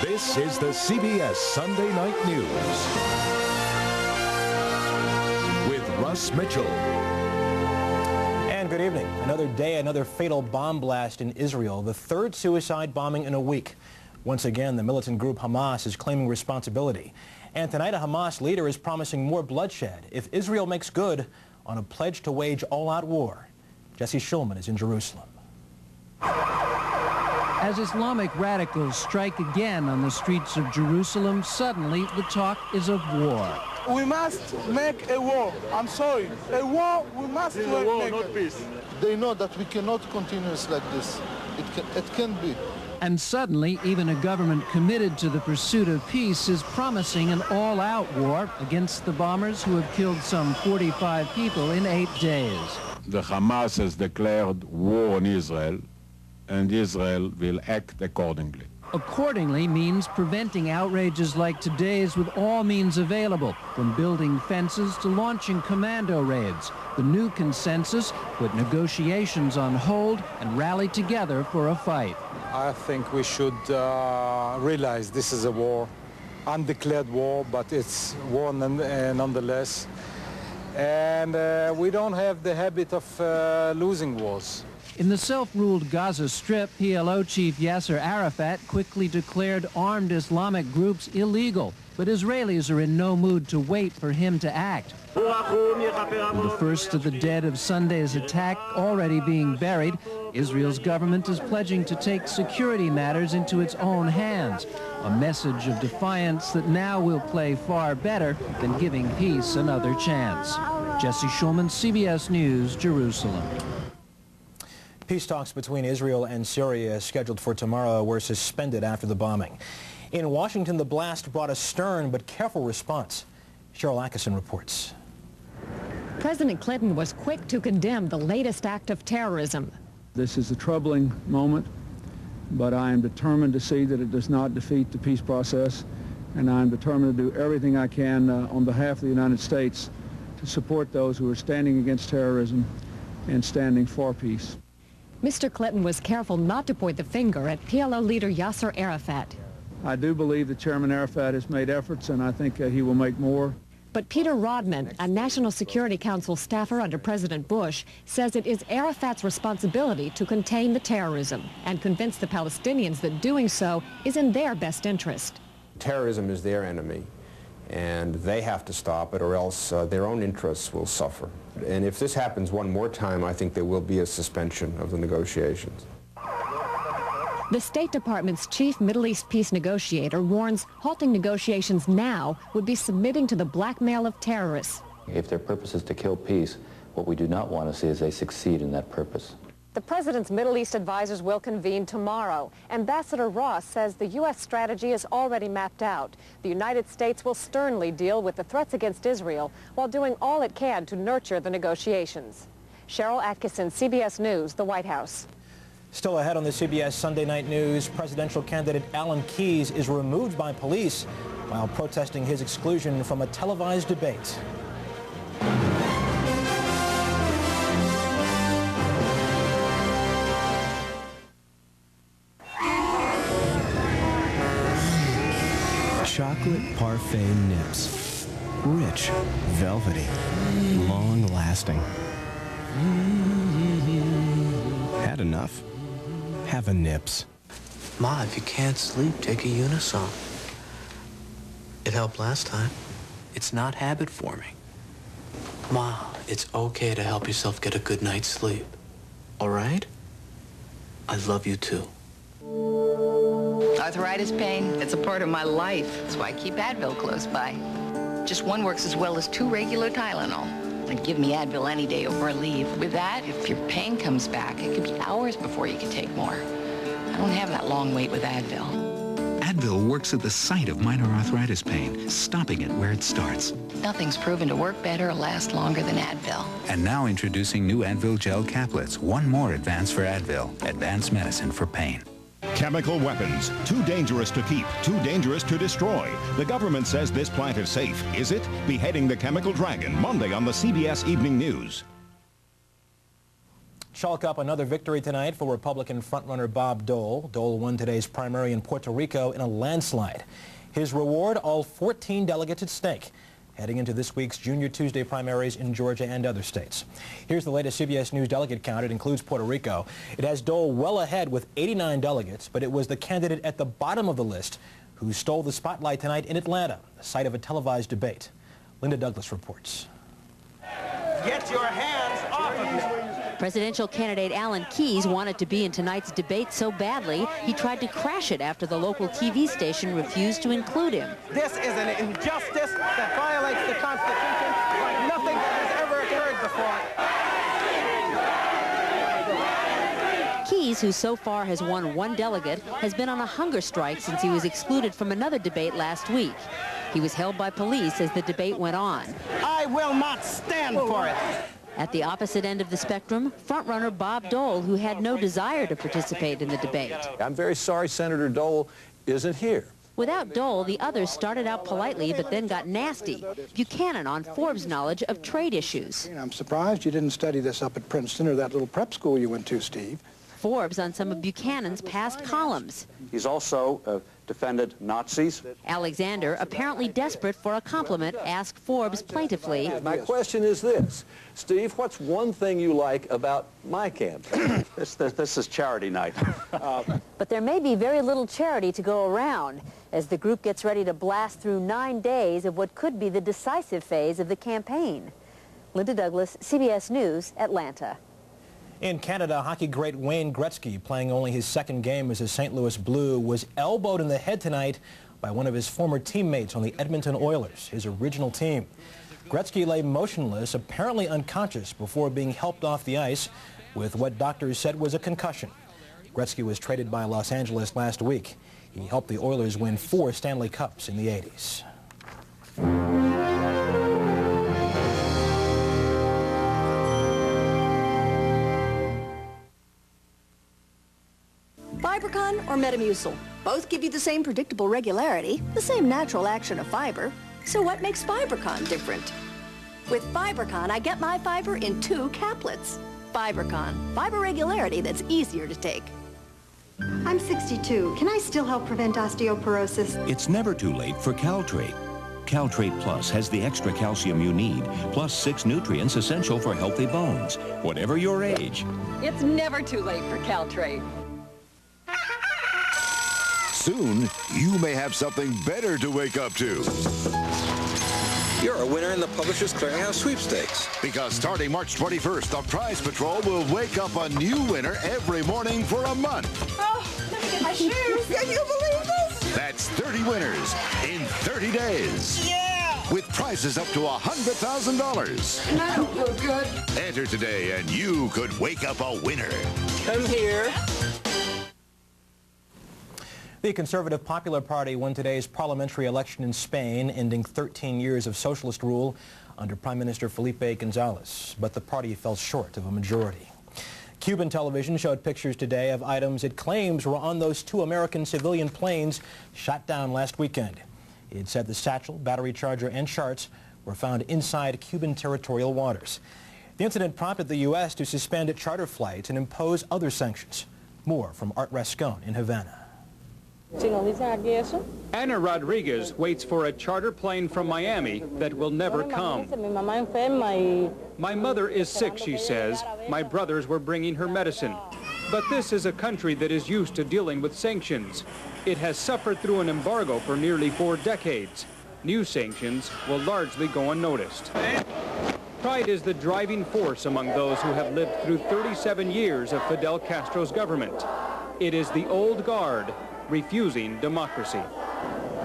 This is the CBS Sunday Night News with Russ Mitchell. And good evening. Another day, another fatal bomb blast in Israel, the third suicide bombing in a week. Once again, the militant group Hamas is claiming responsibility. And tonight, a Hamas leader is promising more bloodshed if Israel makes good on a pledge to wage all-out war. Jesse Schulman is in Jerusalem. As Islamic radicals strike again on the streets of Jerusalem, suddenly the talk is of war. We must make a war. I'm sorry. A war, we must make a war, not peace. They know that we cannot continue like this. It can be. And suddenly, even a government committed to the pursuit of peace is promising an all-out war against the bombers who have killed some 45 people in 8 days. The Hamas has declared war on Israel, and Israel will act accordingly. Accordingly means preventing outrages like today's with all means available, from building fences to launching commando raids. The new consensus put negotiations on hold and rally together for a fight. I think we should realize this is a war, undeclared war, but it's war nonetheless. And we don't have the habit of losing wars. In the self-ruled Gaza Strip, PLO chief Yasser Arafat quickly declared armed Islamic groups illegal, but Israelis are in no mood to wait for him to act. With the first of the dead of Sunday's attack already being buried, Israel's government is pledging to take security matters into its own hands, a message of defiance that now will play far better than giving peace another chance. Jesse Schulman, CBS News, Jerusalem. Peace talks between Israel and Syria scheduled for tomorrow were suspended after the bombing. In Washington, the blast brought a stern but careful response. Cheryl Atkinson reports. President Clinton was quick to condemn the latest act of terrorism. This is a troubling moment, but I am determined to see that it does not defeat the peace process, and I am determined to do everything I can on behalf of the United States to support those who are standing against terrorism and standing for peace. Mr. Clinton was careful not to point the finger at PLO leader Yasser Arafat. I do believe that Chairman Arafat has made efforts, and I think he will make more. But Peter Rodman, a National Security Council staffer under President Bush, says it is Arafat's responsibility to contain the terrorism and convince the Palestinians that doing so is in their best interest. Terrorism is their enemy, and they have to stop it, or else their own interests will suffer. And if this happens one more time, I think there will be a suspension of the negotiations. The State Department's chief Middle East peace negotiator warns halting negotiations now would be submitting to the blackmail of terrorists. If their purpose is to kill peace, what we do not want to see is they succeed in that purpose. The president's Middle East advisors will convene tomorrow. Ambassador Ross says the U.S. strategy is already mapped out. The United States will sternly deal with the threats against Israel while doing all it can to nurture the negotiations. Cheryl Atkinson, CBS News, the White House. Still ahead on the CBS Sunday Night News, presidential candidate Alan Keyes is removed by police while protesting his exclusion from a televised debate. Chocolate parfait nips. Rich, velvety, long-lasting. Had enough? Have a Nips. Ma, if you can't sleep, take a Unisom. It helped last time. It's not habit forming. Ma, it's okay to help yourself get a good night's sleep. All right? I love you too. Arthritis pain, it's a part of my life. That's why I keep Advil close by. Just one works as well as 2 regular Tylenol. And give me Advil any day over a leave. With that, if your pain comes back, it could be hours before you can take more. I don't have that long wait with Advil. Advil works at the site of minor arthritis pain, stopping it where it starts. Nothing's proven to work better or last longer than Advil. And now introducing new Advil gel caplets. One more advance for Advil. Advanced medicine for pain. Chemical weapons, too dangerous to keep, too dangerous to destroy. The government says this plant is safe. Is it? Beheading the chemical dragon, Monday on the CBS Evening News. Chalk up another victory tonight for Republican frontrunner Bob Dole. Dole won today's primary in Puerto Rico in a landslide. His reward, all 14 delegates at stake, heading into this week's Junior Tuesday primaries in Georgia and other states. Here's the latest CBS News delegate count. It includes Puerto Rico. It has Dole well ahead with 89 delegates, but it was the candidate at the bottom of the list who stole the spotlight tonight in Atlanta, the site of a televised debate. Linda Douglas reports. Get your hands off of me. Presidential candidate Alan Keyes wanted to be in tonight's debate so badly, he tried to crash it after the local TV station refused to include him. This is an injustice that violates the Constitution like nothing has ever occurred before. Keyes, who so far has won one delegate, has been on a hunger strike since he was excluded from another debate last week. He was held by police as the debate went on. I will not stand for it. At the opposite end of the spectrum, frontrunner Bob Dole, who had no desire to participate in the debate. I'm very sorry Senator Dole isn't here. Without Dole, the others started out politely but then got nasty. Buchanan on Forbes' knowledge of trade issues. I'm surprised you didn't study this up at Princeton or that little prep school you went to, Steve. Forbes on some of Buchanan's past columns. He's also defended Nazis. Alexander, apparently desperate for a compliment, asked Forbes plaintively. My question is this, Steve, what's one thing you like about my campaign? This is charity night. But there may be very little charity to go around as the group gets ready to blast through 9 days of what could be the decisive phase of the campaign. Linda Douglas, CBS News, Atlanta. In Canada, hockey great Wayne Gretzky, playing only his second game as a St. Louis Blue, was elbowed in the head tonight by one of his former teammates on the Edmonton Oilers, his original team. Gretzky lay motionless, apparently unconscious, before being helped off the ice with what doctors said was a concussion. Gretzky was traded by Los Angeles last week. He helped the Oilers win 4 Stanley Cups in the 80s. Fibercon or Metamucil. Both give you the same predictable regularity, the same natural action of fiber. So what makes Fibercon different? With Fibercon, I get my fiber in 2 caplets. Fibercon, fiber regularity that's easier to take. I'm 62. Can I still help prevent osteoporosis? It's never too late for Caltrate. Caltrate Plus has the extra calcium you need, plus 6 nutrients essential for healthy bones, whatever your age. It's never too late for Caltrate. Soon, you may have something better to wake up to. You're a winner in the Publishers Clearinghouse Sweepstakes. Because starting March 21st, the Prize Patrol will wake up a new winner every morning for a month. Oh, let me get my shoes. Can you believe this? That's 30 winners in 30 days. Yeah! With prizes up to $100,000. I don't feel good. Enter today and you could wake up a winner. Come here. The Conservative Popular Party won today's parliamentary election in Spain, ending 13 years of socialist rule under Prime Minister Felipe Gonzalez. But the party fell short of a majority. Cuban television showed pictures today of items it claims were on those 2 American civilian planes shot down last weekend. It said the satchel, battery charger, and charts were found inside Cuban territorial waters. The incident prompted the U.S. to suspend charter flights and impose other sanctions. More from Art Rascon in Havana. Ana Rodriguez waits for a charter plane from Miami that will never come. My mother is sick, she says. My brothers were bringing her medicine. But this is a country that is used to dealing with sanctions. It has suffered through an embargo for nearly 4 decades. New sanctions will largely go unnoticed. Pride is the driving force among those who have lived through 37 years of Fidel Castro's government. It is the old guard refusing democracy.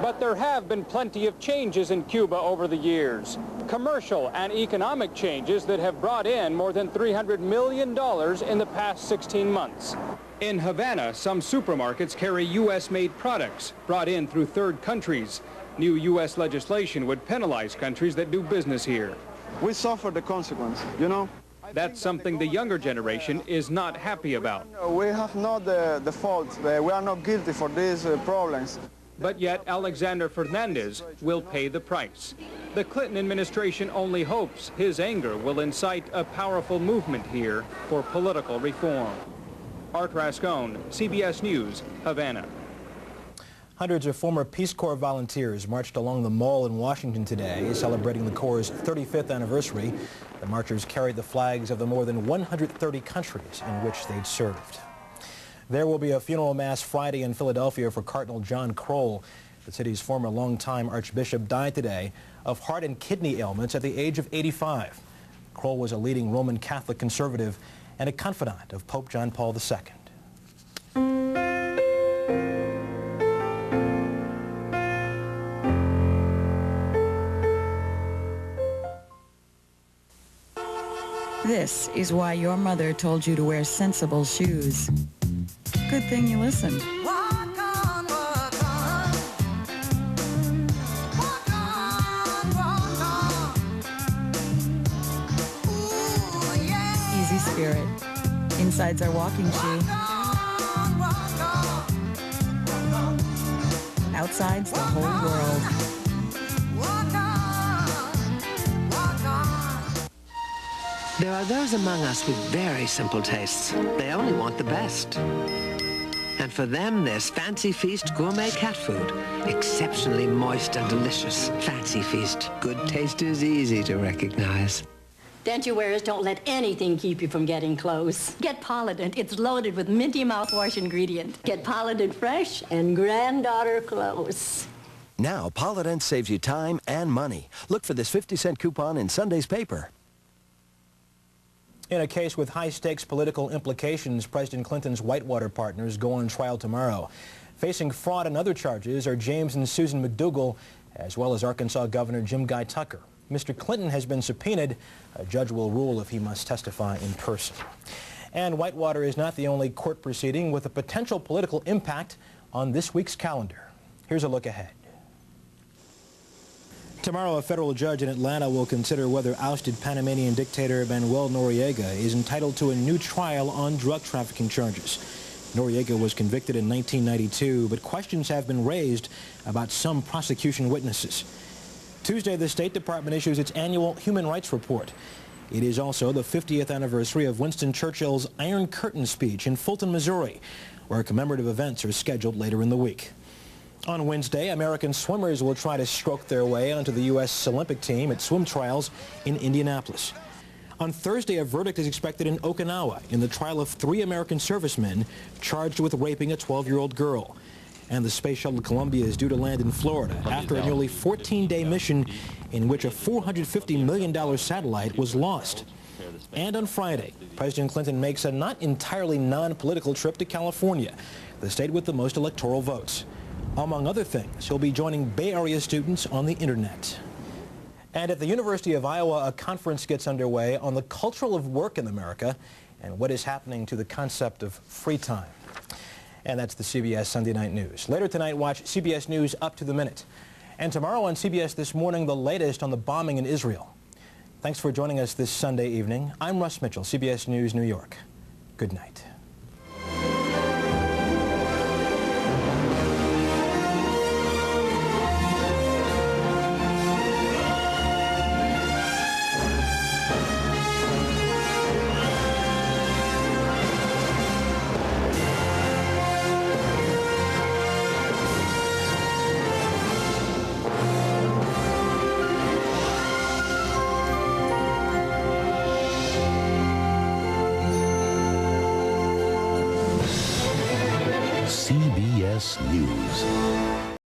But there have been plenty of changes in Cuba over the years. Commercial and economic changes that have brought in more than $300 million in the past 16 months. In Havana, some supermarkets carry U.S.-made products brought in through third countries. New U.S. legislation would penalize countries that do business here. We suffer the consequence, you know? That's something the younger generation is not happy about. We have not the fault. We are not guilty for these problems. But yet Alexander Fernandez will pay the price. The Clinton administration only hopes his anger will incite a powerful movement here for political reform. Art Rascone, CBS News, Havana. Hundreds of former Peace Corps volunteers marched along the Mall in Washington today, celebrating the Corps' 35th anniversary. The marchers carried the flags of the more than 130 countries in which they'd served. There will be a funeral mass Friday in Philadelphia for Cardinal John Kroll. The city's former longtime archbishop died today of heart and kidney ailments at the age of 85. Kroll was a leading Roman Catholic conservative and a confidant of Pope John Paul II. This is why your mother told you to wear sensible shoes. Good thing you listened. Easy Spirit. Inside's our walking shoe. Outside's the whole world. There are those among us with very simple tastes. They only want the best. And for them, there's Fancy Feast gourmet cat food. Exceptionally moist and delicious. Fancy Feast. Good taste is easy to recognize. Denture wearers don't let anything keep you from getting close. Get Polident. It's loaded with minty mouthwash ingredient. Get Polident fresh and granddaughter close. Now, Polident saves you time and money. Look for this 50-cent coupon in Sunday's paper. In a case with high-stakes political implications, President Clinton's Whitewater partners go on trial tomorrow. Facing fraud and other charges are James and Susan McDougal, as well as Arkansas Governor Jim Guy Tucker. Mr. Clinton has been subpoenaed. A judge will rule if he must testify in person. And Whitewater is not the only court proceeding with a potential political impact on this week's calendar. Here's a look ahead. Tomorrow, a federal judge in Atlanta will consider whether ousted Panamanian dictator Manuel Noriega is entitled to a new trial on drug trafficking charges. Noriega was convicted in 1992, but questions have been raised about some prosecution witnesses. Tuesday, the State Department issues its annual Human Rights Report. It is also the 50th anniversary of Winston Churchill's Iron Curtain speech in Fulton, Missouri, where commemorative events are scheduled later in the week. On Wednesday, American swimmers will try to stroke their way onto the U.S. Olympic team at swim trials in Indianapolis. On Thursday, a verdict is expected in Okinawa in the trial of 3 American servicemen charged with raping a 12-year-old girl. And the Space Shuttle Columbia is due to land in Florida after a nearly 14-day mission in which a $450 million satellite was lost. And on Friday, President Clinton makes a not entirely non-political trip to California, the state with the most electoral votes. Among other things, he'll be joining Bay Area students on the internet. And at the University of Iowa, a conference gets underway on the culture of work in America and what is happening to the concept of free time. And that's the CBS Sunday Night News. Later tonight, watch CBS News Up to the Minute. And tomorrow on CBS This Morning, the latest on the bombing in Israel. Thanks for joining us this Sunday evening. I'm Russ Mitchell, CBS News, New York. Good night. CBS News.